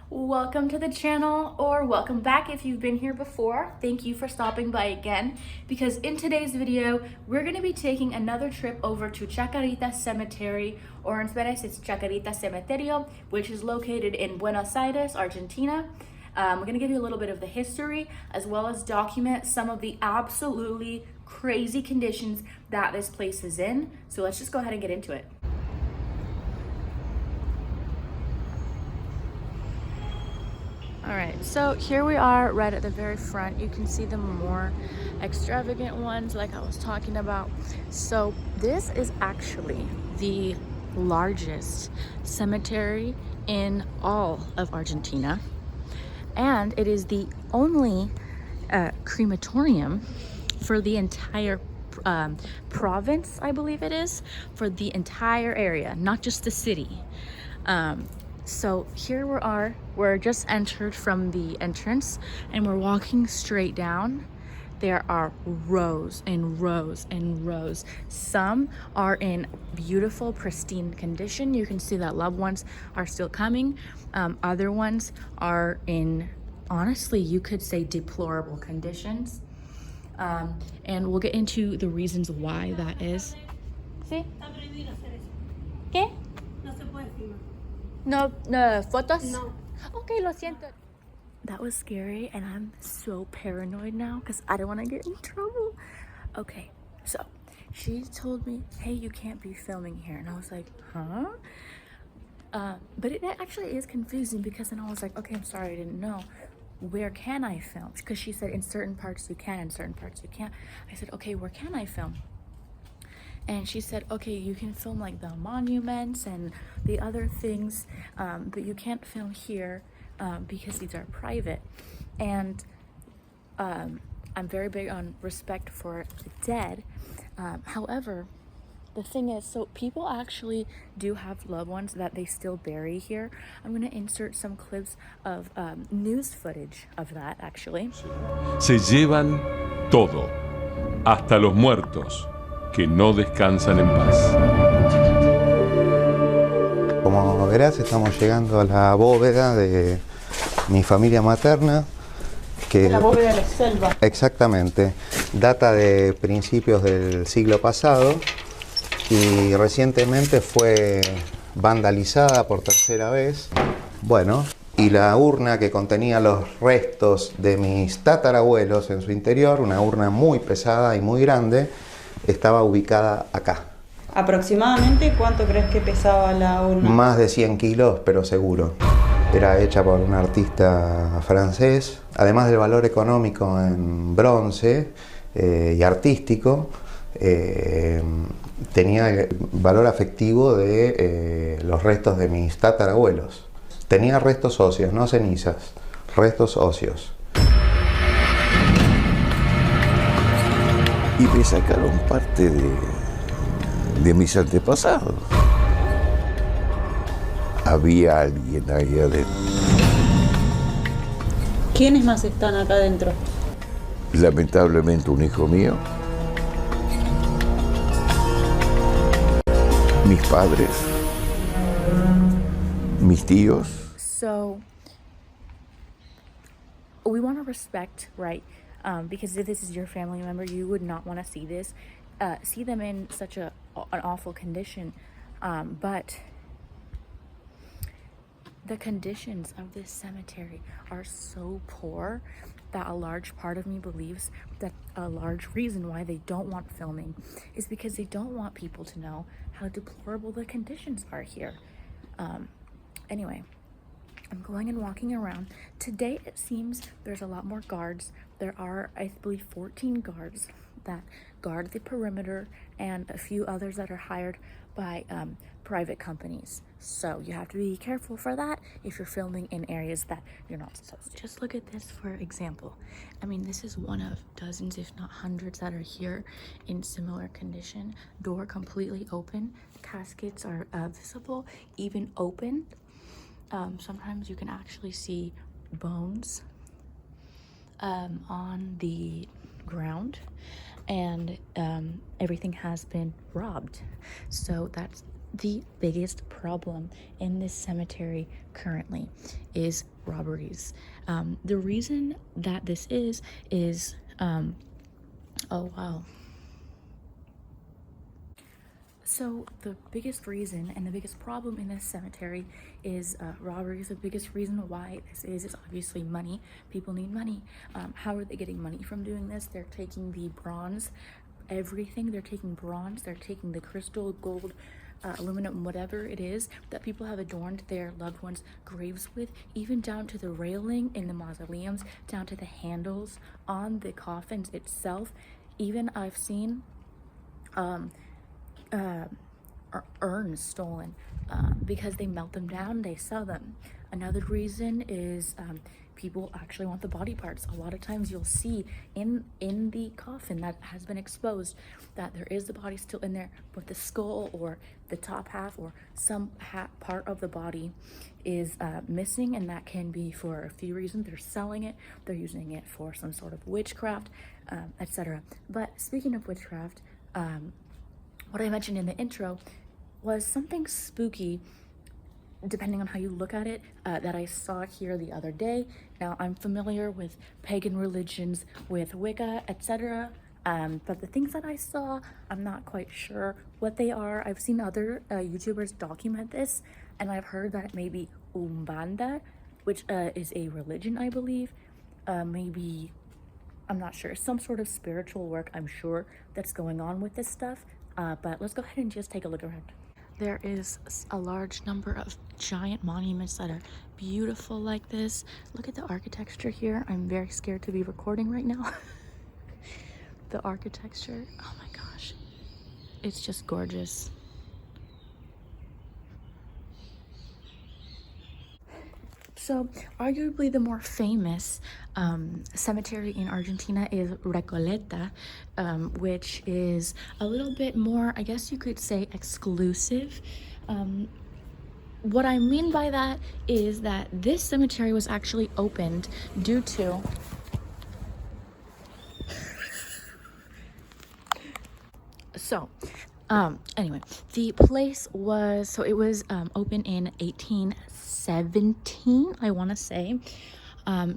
Welcome to the channel, or welcome back if you've been here before. Thank you for stopping by again, because in today's video we're going to be taking another trip over to Chacarita Cemetery, or in Spanish it's Chacarita Cementerio, which is located in Buenos Aires, Argentina. We're going to give you a little bit of the history as well as document some of the absolutely crazy conditions that this place is in. So let's just go ahead and get into it. All right, so here we are right at the very front. You can see the more extravagant ones like I was talking about. So this is actually the largest cemetery in all of Argentina. And it is the only crematorium for the entire province, I believe it is, for the entire area, not just the city. So here we are, we're just entered from the entrance and we're walking straight down. There are rows and rows and rows. Some are in beautiful, pristine condition. You can see that loved ones are still coming. Other ones are in, honestly, you could say deplorable conditions. And we'll get into the reasons why that is. ¿Sí? ¿Qué? No, fotos? No. Okay, lo siento. That was scary, and I'm so paranoid now because I don't want to get in trouble. Okay, so she told me, hey, you can't be filming here. And I was like, huh? But it actually is confusing because then I was like, okay, I'm sorry, I didn't know. Where can I film? Because she said in certain parts you can, in certain parts you can't. I said, okay, where can I film? And she said, okay, you can film like the monuments and the other things, but you can't film here because these are private. And I'm very big on respect for the dead. However, the thing is, so people actually do have loved ones that they still bury here. I'm going to insert some clips of news footage of that, actually. Se llevan todo, hasta los muertos, que no descansan en paz. Como verás, estamos llegando a la bóveda de mi familia materna. Que, la bóveda de la selva. Exactamente. Data de principios del siglo pasado y recientemente fue vandalizada por tercera vez. Bueno, y la urna que contenía los restos de mis tatarabuelos en su interior, una urna muy pesada y muy grande, estaba ubicada acá. ¿Aproximadamente cuánto crees que pesaba la urna? Más de 100 kilos, pero seguro. Era hecha por un artista francés. Además del valor económico en bronce y artístico, tenía el valor afectivo de los restos de mis tatarabuelos. Tenía restos óseos, no cenizas, restos óseos. Y me sacaron parte de mis antepasados. Había alguien ahí adentro. ¿Quiénes más están acá adentro? Lamentablemente un hijo mío, mis padres, mis tíos. So we want to respect, right? Because if this is your family member, you would not want to see this, see them in such an awful condition. But the conditions of this cemetery are so poor that a large part of me believes that a large reason why they don't want filming is because they don't want people to know how deplorable the conditions are here. Anyway, I'm going and walking around. Today it seems there's a lot more guards. There are, I believe, 14 guards that guard the perimeter and a few others that are hired by private companies. So you have to be careful for that if you're filming in areas that you're not supposed to. Just look at this for example. I mean, this is one of dozens, if not hundreds, that are here in similar condition. Door completely open. Caskets are visible, even open. Sometimes you can actually see bones on the ground, and everything has been robbed. So that's the biggest problem in this cemetery currently, is robberies. The reason that this is oh wow. So the biggest reason and the biggest problem in this cemetery is robberies. The biggest reason why this is obviously money. People need money. How are they getting money from doing this? They're taking the bronze, everything. They're taking bronze, they're taking the crystal, gold, aluminum, whatever it is that people have adorned their loved ones' graves with, even down to the railing in the mausoleums, down to the handles on the coffins itself. Even I've seen urns stolen because they melt them down, they sell them. Another reason is people actually want the body parts. A lot of times you'll see in the coffin that has been exposed that there is the body still in there, but the skull or the top half or some part of the body is missing, and that can be for a few reasons. They're selling it, they're using it for some sort of witchcraft, etc. But speaking of witchcraft, what I mentioned in the intro was something spooky, depending on how you look at it, that I saw here the other day. Now, I'm familiar with pagan religions, with Wicca, etc. But the things that I saw, I'm not quite sure what they are. I've seen other YouTubers document this, and I've heard that it may be Umbanda, which is a religion, I believe. Maybe, I'm not sure, some sort of spiritual work, I'm sure, that's going on with this stuff. But let's go ahead and just take a look around. There is a large number of giant monuments that are beautiful like this. Look at the architecture here. I'm very scared to be recording right now. The architecture, oh my gosh, it's just gorgeous. So arguably the more famous cemetery in Argentina is Recoleta, which is a little bit more, I guess you could say, exclusive. What I mean by that is that this cemetery was actually opened due to anyway, the place was, so it was open in 1817, I want to say,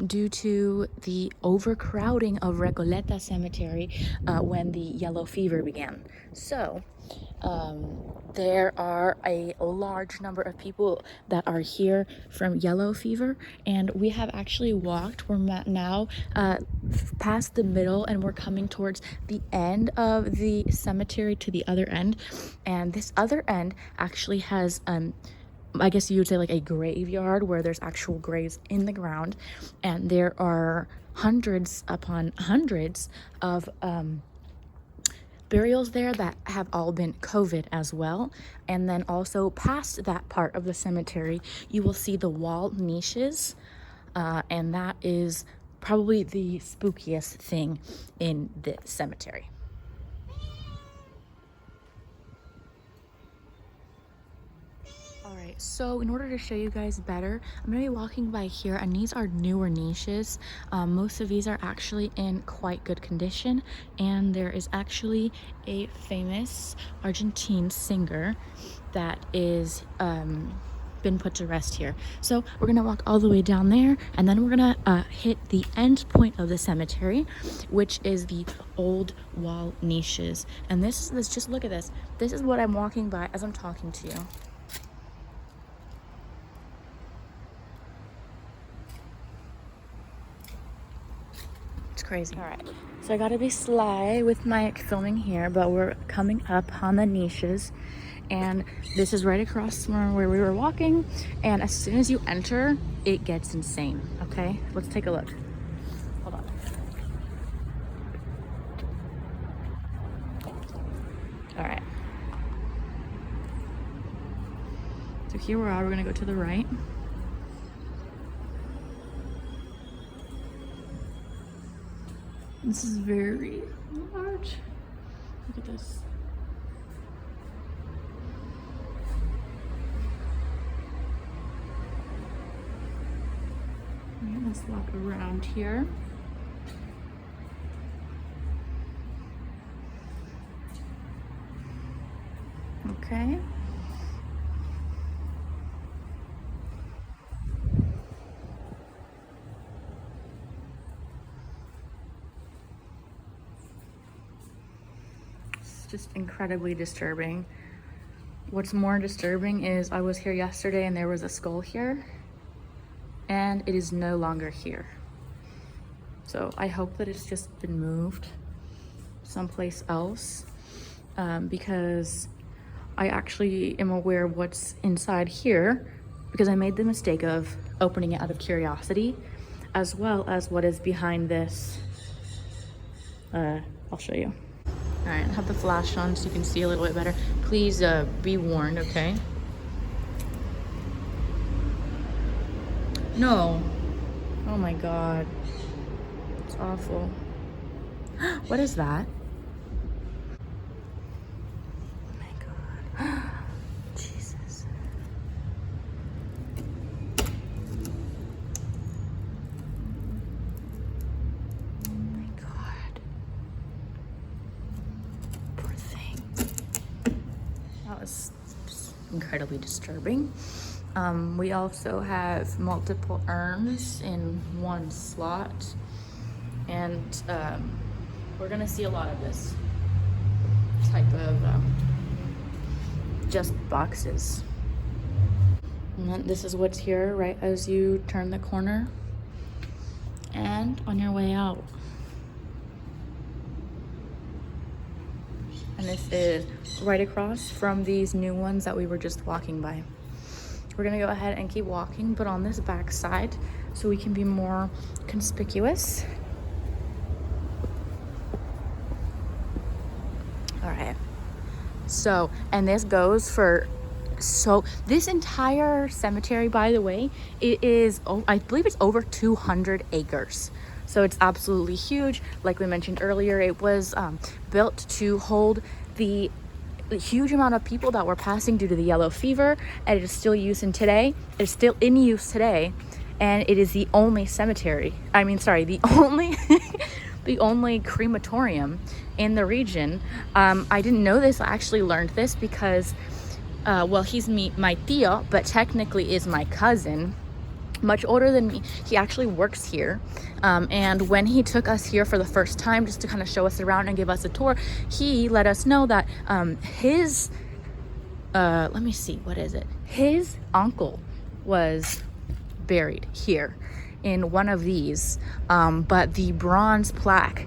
due to the overcrowding of Recoleta Cemetery when the yellow fever began. So there are a large number of people that are here from yellow fever, and we have actually walked, we're now past the middle, and we're coming towards the end of the cemetery to the other end. And this other end actually has I guess you would say like a graveyard where there's actual graves in the ground, and there are hundreds upon hundreds of burials there that have all been COVID as well. And then also past that part of the cemetery, you will see the wall niches, and that is probably the spookiest thing in the cemetery. Alright, so in order to show you guys better, I'm going to be walking by here, and these are newer niches. Most of these are actually in quite good condition, and there is actually a famous Argentine singer that is been put to rest here. So we're going to walk all the way down there, and then we're going to hit the end point of the cemetery, which is the old wall niches. And this just look at this. This is what I'm walking by as I'm talking to you. Crazy. All right, so I gotta be sly with my filming here, but we're coming up on the niches, and this is right across from where we were walking, and as soon as you enter, it gets insane. Okay, let's take a look. Hold on. All right, so here we are. We're gonna go to the right. This is very large. Look at this. Right, let's walk around here. Okay. just incredibly disturbing. What's more disturbing is I was here yesterday and there was a skull here, and it is no longer here. So I hope that it's just been moved someplace else, because I actually am aware of what's inside here because I made the mistake of opening it out of curiosity, as well as what is behind this. I'll show you. All right, I have the flash on so you can see a little bit better. Please be warned, okay? No. Oh my God. It's awful. What is that? Oh my God. Jesus. Oh my God. Poor thing. That was incredibly disturbing. We also have multiple urns in one slot, and we're gonna see a lot of this type of just boxes. And then this is what's here right as you turn the corner and on your way out. And this is right across from these new ones that we were just walking by. We're gonna go ahead and keep walking, but on this back side so we can be more conspicuous. All right. So, and this goes for, so this entire cemetery, by the way, it is, I believe it's over 200 acres. So it's absolutely huge. Like we mentioned earlier, it was built to hold the huge amount of people that were passing due to the yellow fever, and it is still used in today. It's still in use today, and it is the only cemetery. I mean, sorry, the only the only crematorium in the region. I didn't know this. I actually learned this because, well, he's my tío, but technically is my cousin, much older than me. He actually works here, and when he took us here for the first time just to kind of show us around and give us a tour, he let us know that his let me see, what is it, his uncle was buried here in one of these, but the bronze plaque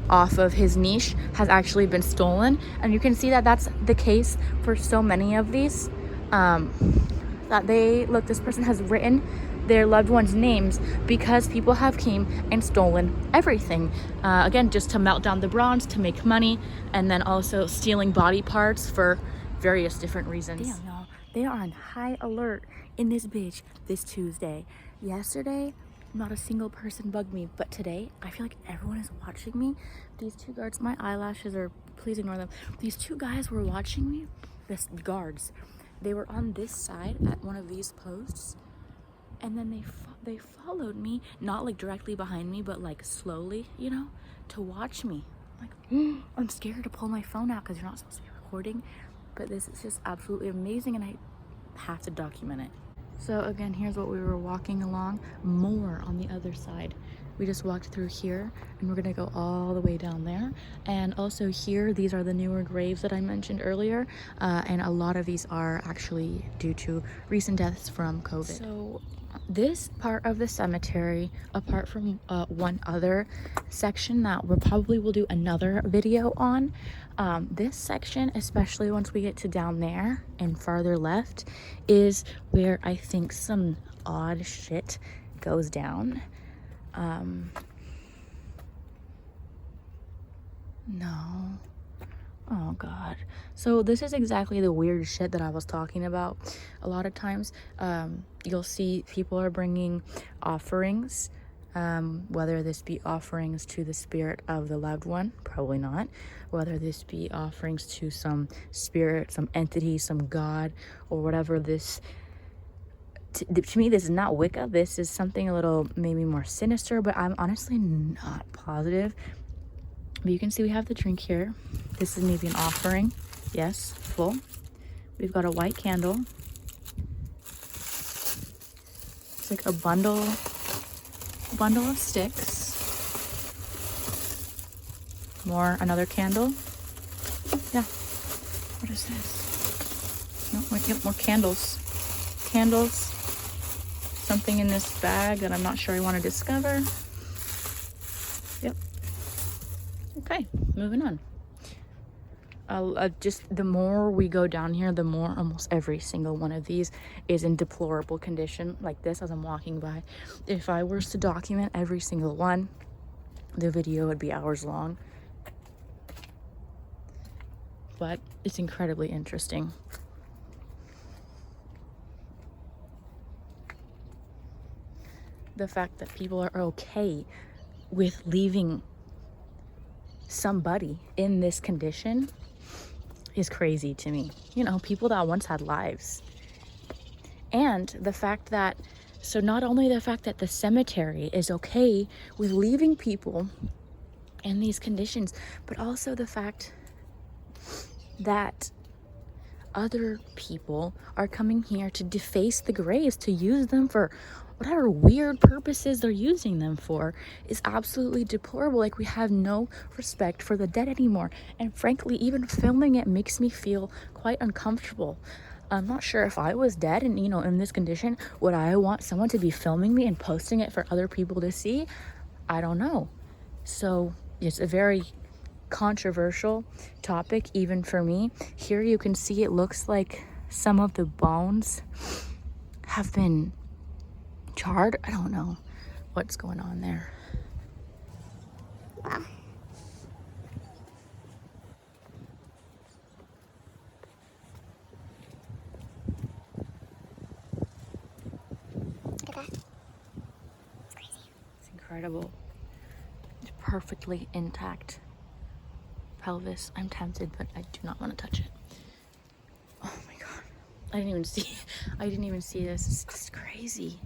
off of his niche has actually been stolen, and you can see that that's the case for so many of these, that they look, this person has written their loved ones' names because people have came and stolen everything, again, just to melt down the bronze to make money, and then also stealing body parts for various different reasons. Damn, y'all, they are on high alert in this bitch this Tuesday. Yesterday, not a single person bugged me, but today I feel like everyone is watching me. These two guards, my eyelashes are, please ignore them. These two guys were watching me. This guards, they were on this side at one of these posts, and then they followed me, not like directly behind me, but like slowly, you know, to watch me. I'm like, I'm scared to pull my phone out because you're not supposed to be recording, but this is just absolutely amazing, and I have to document it. So again, here's what we were walking along, more on the other side. We just walked through here, and we're gonna go all the way down there. And also here, these are the newer graves that I mentioned earlier, and a lot of these are actually due to recent deaths from COVID. So this part of the cemetery, apart from one other section that we probably will do another video on, this section, especially once we get to down there and farther left, is where I think some odd shit goes down. No. Oh God. So this is exactly the weird shit that I was talking about. A lot of times, you'll see people are bringing offerings, whether this be offerings to the spirit of the loved one, probably not. Whether this be offerings to some spirit, some entity, some god, or whatever this. To me, this is not Wicca. This is something a little maybe more sinister, but I'm honestly not positive. But you can see we have the drink here. This is maybe an offering. Yes, full. We've got a white candle. It's like a bundle of sticks. Another candle. Yeah. What is this? No, we get more candles. Candles. Something in this bag that I'm not sure I want to discover. Yep. Okay, moving on. Just the more we go down here, the more almost every single one of these is in deplorable condition, like this as I'm walking by. If I was to document every single one, the video would be hours long. But it's incredibly interesting. The fact that people are okay with leaving somebody in this condition is crazy to me. You know, people that once had lives. And the fact that, so not only the fact that the cemetery is okay with leaving people in these conditions, but also the fact that other people are coming here to deface the graves, to use them for whatever weird purposes they're using them for, is absolutely deplorable. Like, we have no respect for the dead anymore. And frankly, even filming it makes me feel quite uncomfortable. I'm not sure if I was dead and, you know, in this condition, would I want someone to be filming me and posting it for other people to see? I don't know. So it's a very controversial topic, even for me. Here you can see it looks like some of the bones have been charred. I don't know what's going on there. Wow. Look at that. It's crazy. It's incredible. It's perfectly intact pelvis. I'm tempted, but I do not want to touch it. Oh my god. I didn't even see this. It's just crazy.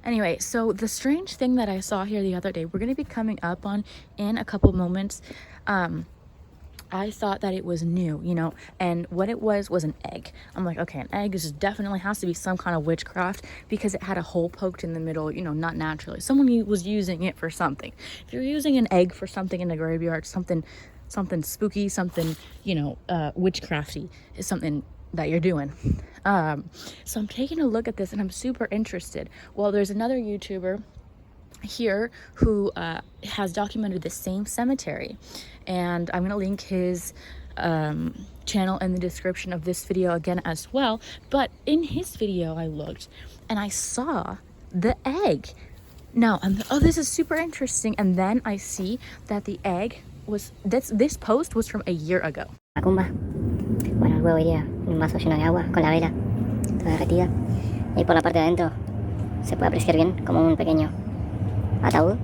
Anyway, so the strange thing that I saw here the other day, we're going to be coming up on in a couple moments. I thought that it was new, you know, and what it was an egg. I'm like, okay, an egg is definitely has to be some kind of witchcraft because it had a hole poked in the middle, you know, not naturally. Someone was using it for something. If you're using an egg for something in the graveyard, something spooky, something, you know, witchcrafty is something that you're doing. So I'm taking a look at this and I'm super interested. Well, there's another YouTuber here who has documented the same cemetery, and I'm gonna link his channel in the description of this video again as well. But in his video I looked and I saw the egg. Now oh, this is super interesting, and then I see that the egg was this post was from a year ago. Macumba. Bueno, el huevo iría en un vaso lleno de agua con la vela toda derretida, y por la parte de adentro se puede apreciar bien como un pequeño ataúd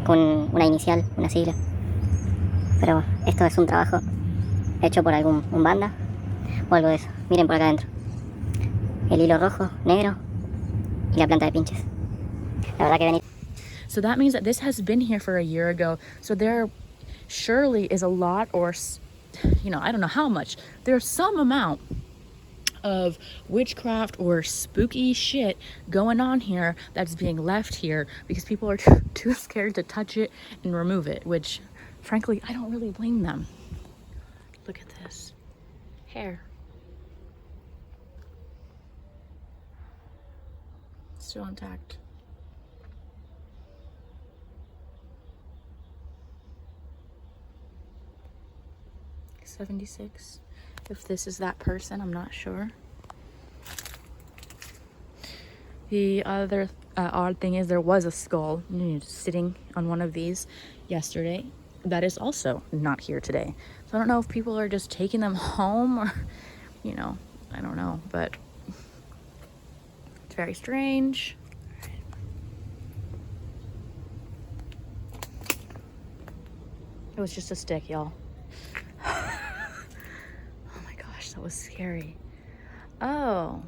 con una inicial, una sigla. Pero esto es un trabajo hecho por un banda o algo de eso. Miren por acá adentro. El hilo rojo, negro y la planta de pinches. La verdad que venir. So that means that this has been here for a year ago. So there surely is a lot, or, you know, I don't know how much. There's some amount of witchcraft or spooky shit going on here that's being left here because people are too scared to touch it and remove it, which frankly I don't really blame them. Look at this hair, still intact. $76. If this is that person, I'm not sure. The other odd thing is there was a skull sitting on one of these yesterday that is also not here today. So I don't know if people are just taking them home or, you know, I don't know, but it's very strange. It was just a stick, y'all. That was scary. Oh,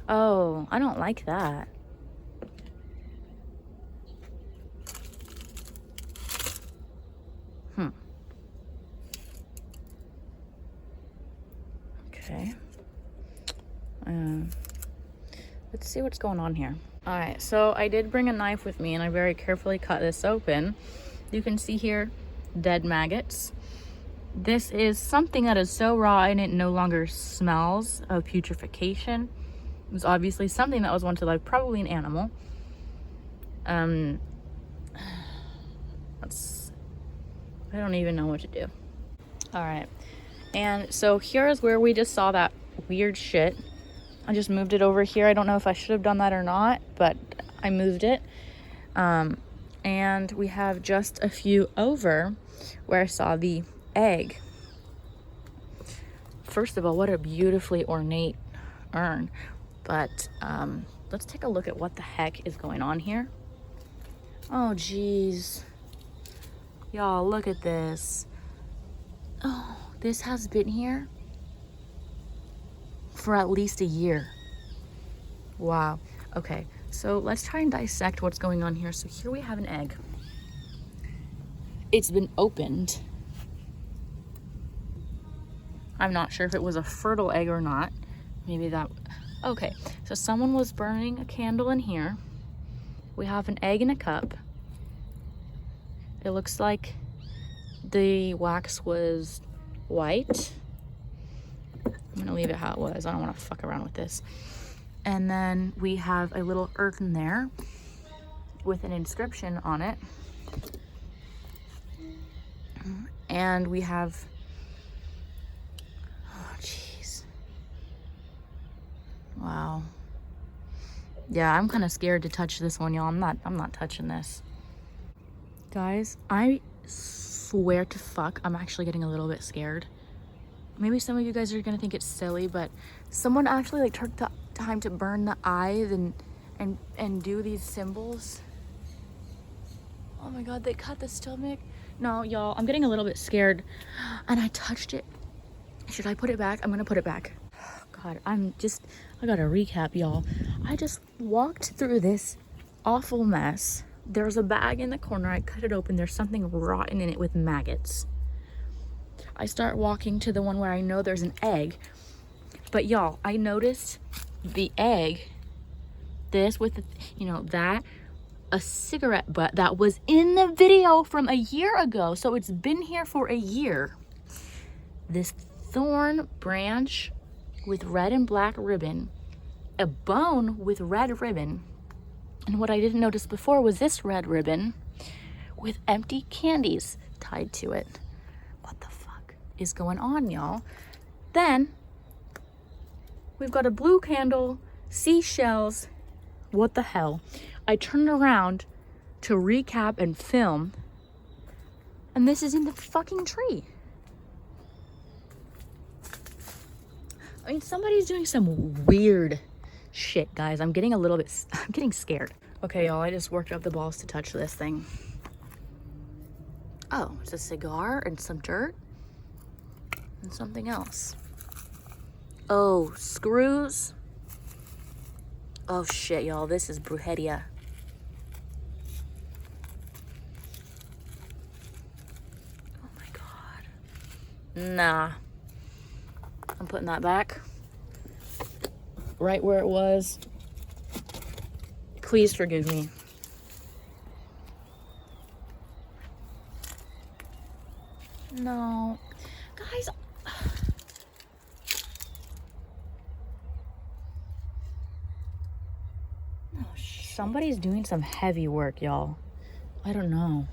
I don't like that. Okay. Let's see what's going on here. All right, so I did bring a knife with me and I very carefully cut this open. You can see here, dead maggots. This is something that is so raw and it no longer smells of putrefaction. It was obviously something that was once alive, probably an animal. I don't even know what to do. All right, and so here is where we just saw that weird shit. I just moved it over here. I don't know if I should have done that or not, but I moved it. And we have just a few over where I saw the egg. First of all, what a beautifully ornate urn. But let's take a look at what the heck is going on here. Oh, geez. Y'all, look at this. Oh, this has been here for at least a year. Wow. Okay, so let's try and dissect what's going on here. So here we have an egg. It's been opened. I'm not sure if it was a fertile egg or not. Maybe that... Okay, so someone was burning a candle in here. We have an egg in a cup. It looks like the wax was white. I'm gonna leave it how it was. I don't want to fuck around with this. And then we have a little urn there with an inscription on it. And we have, oh jeez. Wow. Yeah, I'm kind of scared to touch this one, y'all. I'm not touching this. Guys, I swear to fuck, I'm actually getting a little bit scared. Maybe some of you guys are gonna think it's silly, but someone actually like took the time to burn the eyes and do these symbols. Oh my god, they cut the stomach. No, y'all, I'm getting a little bit scared. And I touched it. Should I put it back? I'm gonna put it back. God, I gotta recap, y'all. I just walked through this awful mess. There's a bag in the corner. I cut it open. There's something rotten in it with maggots. I start walking to the one where I know there's an egg. But y'all, I noticed the egg, this with, that, a cigarette butt that was in the video from a year ago. So it's been here for a year. This thorn branch with red and black ribbon, a bone with red ribbon. And what I didn't notice before was this red ribbon with empty candies tied to it. What the fuck is going on, y'all? Then we've got a blue candle, seashells. What the hell? I turned around to recap and film, and this is in the fucking tree. I mean, somebody's doing some weird shit, guys. I'm getting scared. Okay, y'all, I just worked up the balls to touch this thing. Oh, it's a cigar and some dirt and something else. Oh, screws. Oh shit, y'all, this is brujería. Oh my god. Nah. I'm putting that back. Right where it was. Please forgive me. No. Guys. No, somebody's doing some heavy work, y'all. I don't know.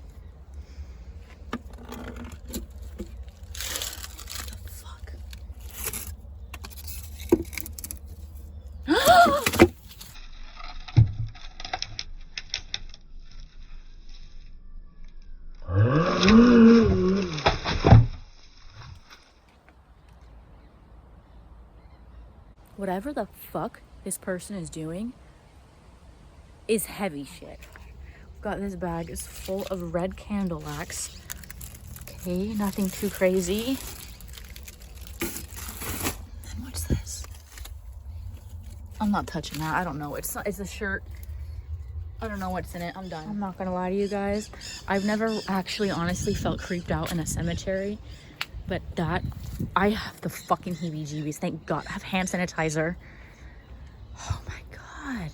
Whatever the fuck this person is doing is heavy shit. We've got this bag is full of red candle wax. Okay, nothing too crazy. And what's this? I'm not touching that. I don't know. It's a shirt. I don't know what's in it. I'm done. I'm not gonna lie to you guys. I've never actually honestly felt creeped out in a cemetery. But I have the fucking heebie-jeebies. Thank God. I have hand sanitizer. Oh my God.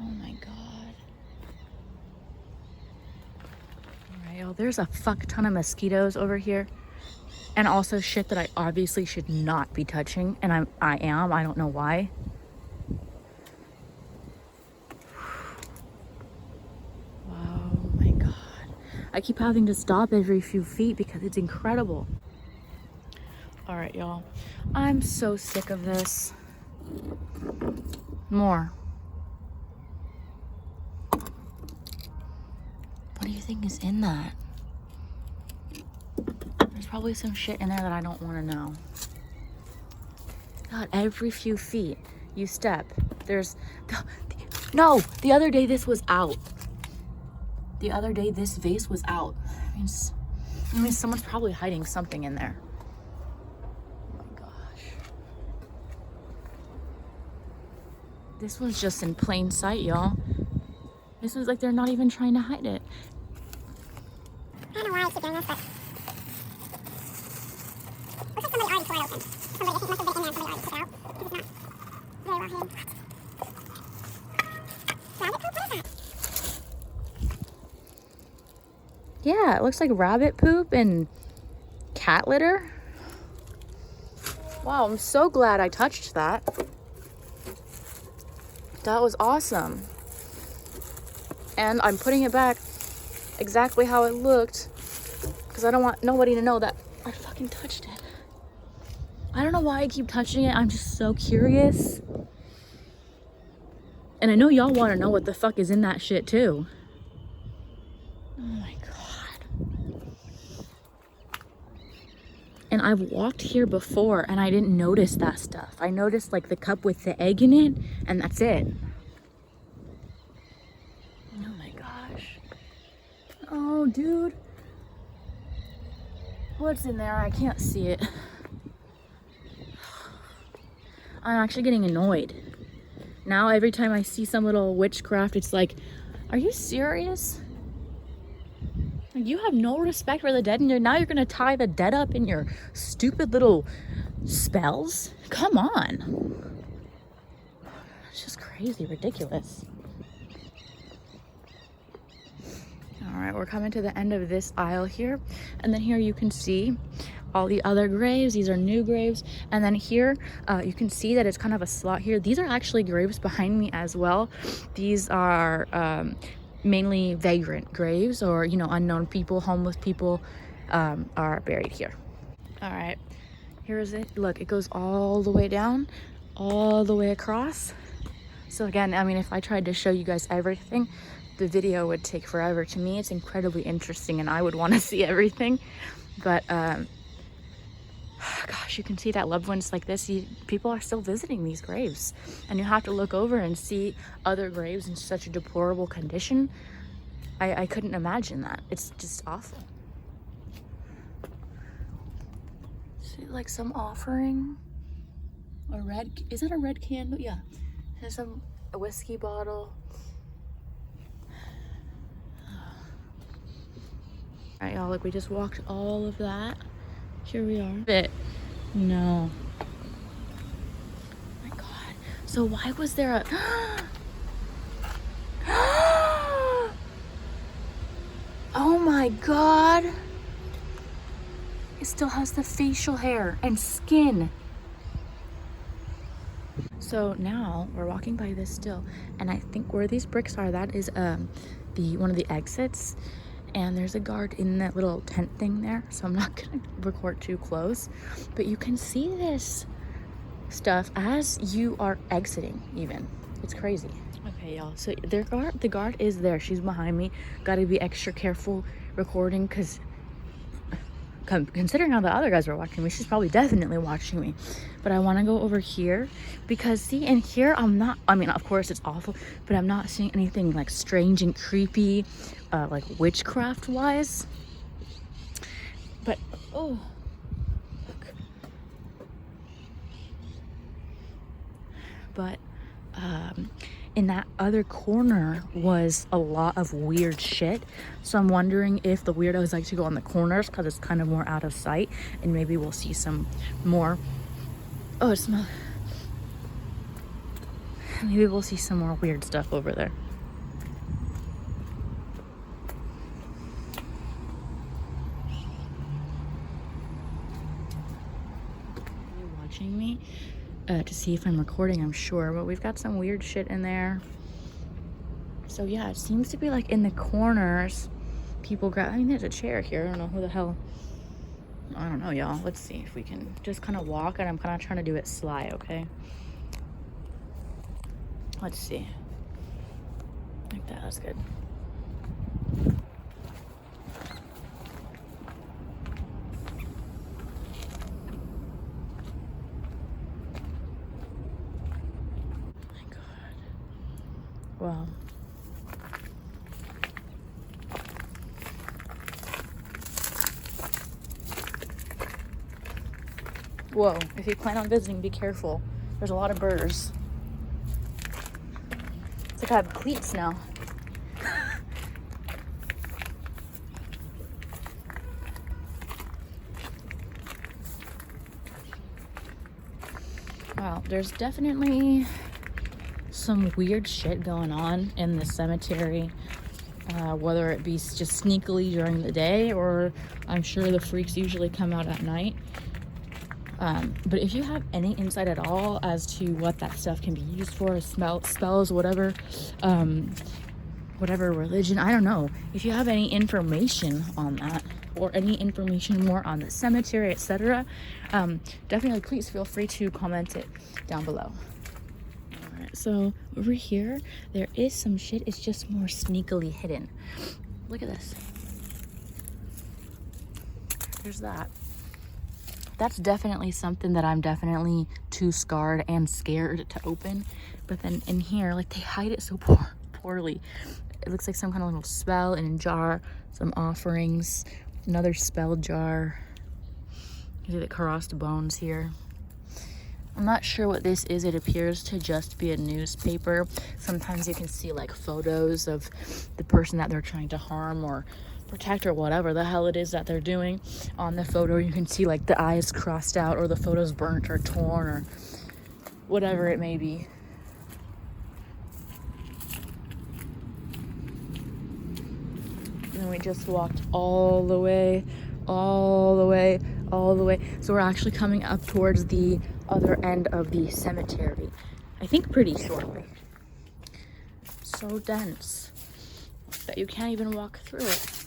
Oh my God. All right, y'all, there's a fuck ton of mosquitoes over here. And also shit that I obviously should not be touching. And I am. I don't know why. Wow, my God. I keep having to stop every few feet because it's incredible. All right, y'all. I'm so sick of this. More. What do you think is in that? There's probably some shit in there that I don't want to know. God, every few feet you step, there's... No! The other day this was out. The other day this vase was out. I mean, someone's probably hiding something in there. Oh my gosh. This was just in plain sight, y'all. This was like they're not even trying to hide it. I don't know why I keep doing this, but... Looks like somebody already tore it open. Somebody, I think, must have been in there and somebody already took it out. Because it's not very well hidden. Rabbit poop? What is that? Yeah, it looks like rabbit poop and cat litter. Wow, I'm so glad I touched that. That was awesome. And I'm putting it back exactly how it looked because I don't want nobody to know that I fucking touched it. I don't know why I keep touching it. I'm just so curious. And I know y'all want to know what the fuck is in that shit too. Oh my God. And I've walked here before and I didn't notice that stuff. I noticed like the cup with the egg in it and that's it. Oh my gosh. Oh, dude. What's in there? I can't see it. I'm actually getting annoyed. Now every time I see some little witchcraft, it's like, are you serious? Like, you have no respect for the dead, and now you're gonna tie the dead up in your stupid little spells? Come on. It's just crazy, ridiculous. All right, we're coming to the end of this aisle here. And then here you can see all the other graves. These are new graves. And then here you can see that it's kind of a slot here. These are actually graves behind me as well. These are mainly vagrant graves, or, you know, unknown people, homeless people are buried here. All right, here's it. Look, it goes all the way down, all the way across. So again, I mean, if I tried to show you guys everything, the video would take forever. To me, it's incredibly interesting and I would want to see everything. But gosh, you can see that loved ones like this, people are still visiting these graves, and you have to look over and see other graves in such a deplorable condition. I couldn't imagine that. It's just awful. See, like some offering, a red, is that a red candle? Yeah, there's a whiskey bottle. All right, y'all, look, we just walked all of that. Here we are. No. Oh my God. So why was there a... Oh my God. It still has the facial hair and skin. So now we're walking by this still, and I think where these bricks are, that is one of the exits. And there's a guard in that little tent thing there, so I'm not gonna record too close, but you can see this stuff as you are exiting even. It's crazy. Okay, y'all, so the guard is there. She's behind me. Gotta be extra careful recording, because considering how the other guys were watching me, she's probably definitely watching me. But I want to go over here because, see, in here I'm not, I mean, of course it's awful, but I'm not seeing anything like strange and creepy, like witchcraft wise. But oh, look. But in that other corner was a lot of weird shit, so I'm wondering if the weirdos like to go on the corners because it's kind of more out of sight, and maybe we'll see some more Oh, it smells. Maybe we'll see some more weird stuff over there. Are you watching me to see if I'm recording? I'm sure, but we've got some weird shit in there. So yeah, it seems to be like in the corners. People grab. I mean, there's a chair here. I don't know who the hell. I don't know, y'all. Let's see if we can just kind of walk, and I'm kind of trying to do it sly, okay? Let's see. Like that. That's good. Oh my God. Wow. Whoa, if you plan on visiting, be careful. There's a lot of birds. It's like I have cleats now. Wow, there's definitely some weird shit going on in the cemetery. Whether it be just sneakily during the day, or I'm sure the freaks usually come out at night. But if you have any insight at all as to what that stuff can be used for, spells, whatever, whatever religion, I don't know. If you have any information on that, or any information more on the cemetery, etc., definitely please feel free to comment it down below. Alright, so over here, there is some shit. It's just more sneakily hidden. Look at this. There's that. That's definitely something that I'm definitely too scarred and scared to open. But then in here, like, they hide it so poorly. It looks like some kind of little spell in a jar, some offerings, another spell jar. You see the crossed bones here. I'm not sure what this is. It appears to just be a newspaper. Sometimes you can see like photos of the person that they're trying to harm or protect, or whatever the hell it is that they're doing. On the photo you can see like the eyes crossed out, or the photo's burnt or torn, or whatever it may be. And we just walked all the way. So we're actually coming up towards the other end of the cemetery, I think pretty shortly. So dense that you can't even walk through it.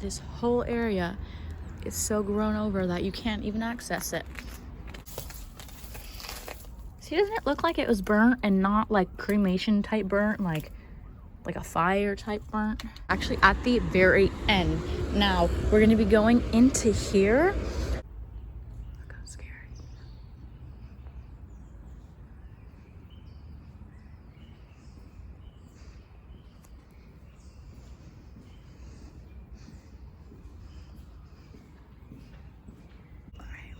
This whole area is so grown over that you can't even access it. See, doesn't it look like it was burnt and not like cremation type burnt, like a fire type burnt? Actually at the very end. Now we're gonna be going into here. Look how scary.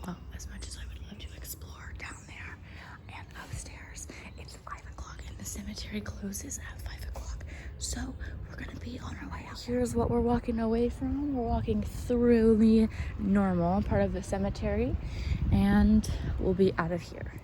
Well, as much as I would love to explore down there and upstairs, it's 5 o'clock and the cemetery closes at 5 o'clock. So we're gonna be on our way out. Here's what we're walking away from. We're walking through the normal part of the cemetery, and we'll be out of here.